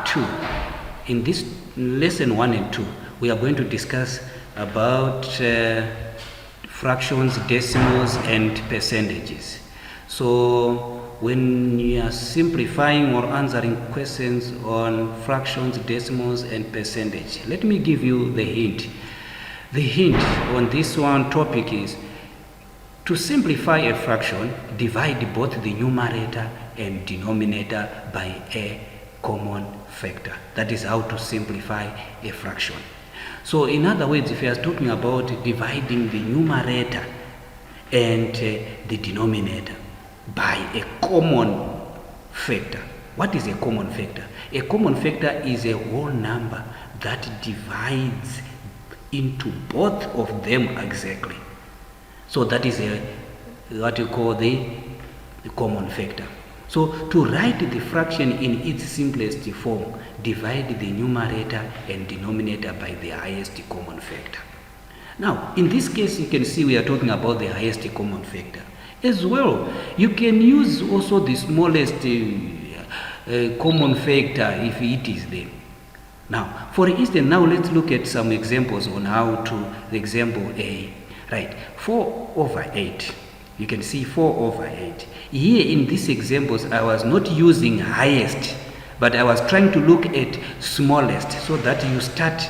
2. In this lesson 1 and 2, we are going to discuss about fractions, decimals, and percentages. So when you are simplifying or answering questions on fractions, decimals, and percentage, let me give you the hint. The hint on this one topic is to simplify a fraction, divide both the numerator and denominator by a common factor. That is how to simplify a fraction. So in other words, if you are talking about dividing the numerator and the denominator by a common factor. What is a common factor? A common factor is a whole number that divides into both of them exactly. So that is what you call the common factor. So to write the fraction in its simplest form, divide the numerator and denominator by the highest common factor. Now, in this case, you can see we are talking about the highest common factor. As well, you can use also the smallest common factor if it is there. Now, for instance, now let's look at some examples on how to, example A. Right, 4 over 8. You can see 4 over 8. Here in these examples, I was not using highest, but I was trying to look at smallest so that you start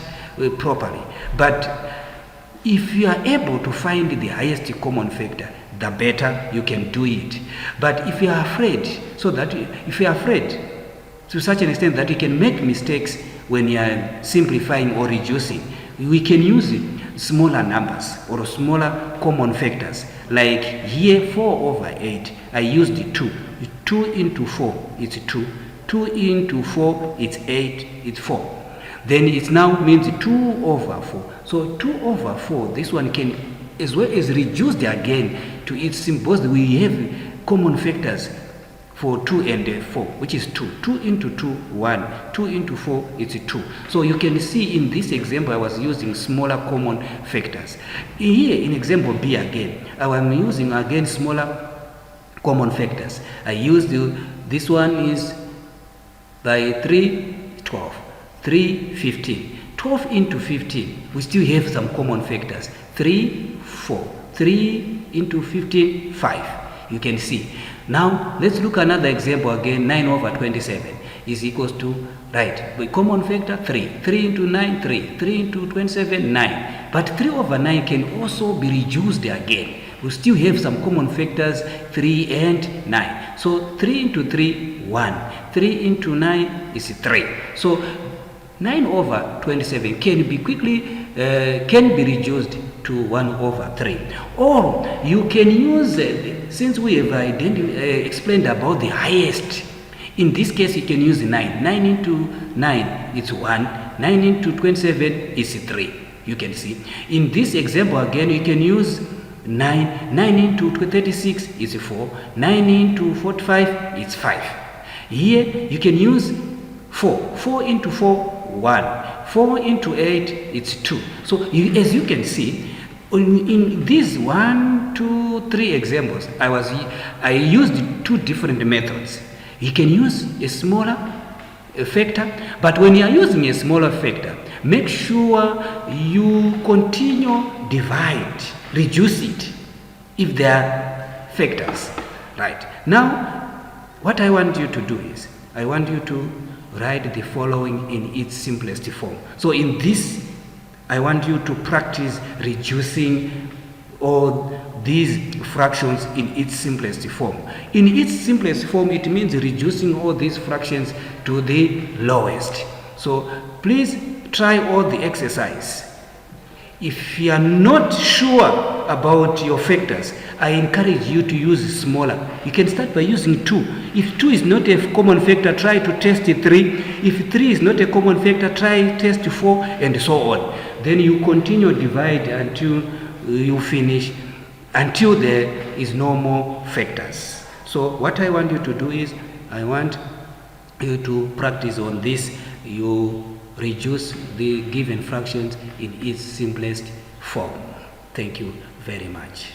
properly. But if you are able to find the highest common factor, the better you can do it. But if you are afraid, if you are afraid to such an extent that you can make mistakes when you are simplifying or reducing, we can use it. Smaller numbers or smaller common factors, like here 4 over 8, I used 2. 2 into 4, it's 2. 2 into 4, it's 8, it's 4. Then it now means 2 over 4. So 2 over 4, this one can as well as reduced again to its symbols. We have common factors for 2 and 4, which is 2. 2 into 2, 1. 2 into 4, it's 2. So you can see in this example, I was using smaller common factors. Here in example B again, I am using again smaller common factors. I used this one is by 3, 12. 3, 15. 12 into 15, we still have some common factors. 3, 4. 3 into 15, 5. You can see. Now, let's look at another example again. 9 over 27 is equals to, right, the common factor 3. 3 into 9, 3. 3 into 27, 9. But 3 over 9 can also be reduced again. We still have some common factors, 3 and 9. So 3 into 3, 1. 3 into 9 is 3. So 9 over 27 can be quickly, can be reduced to 1 over 3. Or you can use, since we have explained about the highest, in this case you can use 9. 9 into 9 is 1. 9 into 27 is 3. You can see. In this example again, you can use 9. 9 into 36 is 4. 9 into 45 is 5. Here you can use 4. 4 into 4, 1. 4 into 8, it's 2. So as you can see, in these 1, 2, 3 examples, I used 2 different methods. You can use a smaller factor, but when you are using a smaller factor, make sure you continue divide, reduce it if there are factors. Right. Now, what I want you to do is, I want you to write the following in its simplest form. So in this, I want you to practice reducing all these fractions in its simplest form. In its simplest form, it means reducing all these fractions to the lowest. So please try all the exercise. If you are not sure about your factors, I encourage you to use smaller. You can start by using 2. If 2 is not a common factor, try to test 3. If 3 is not a common factor, try test 4, and so on. Then you continue divide until you finish, until there is no more factors. So what I want you to do is, I want you to practice on this. You reduce the given fractions in its simplest form. Thank you very much.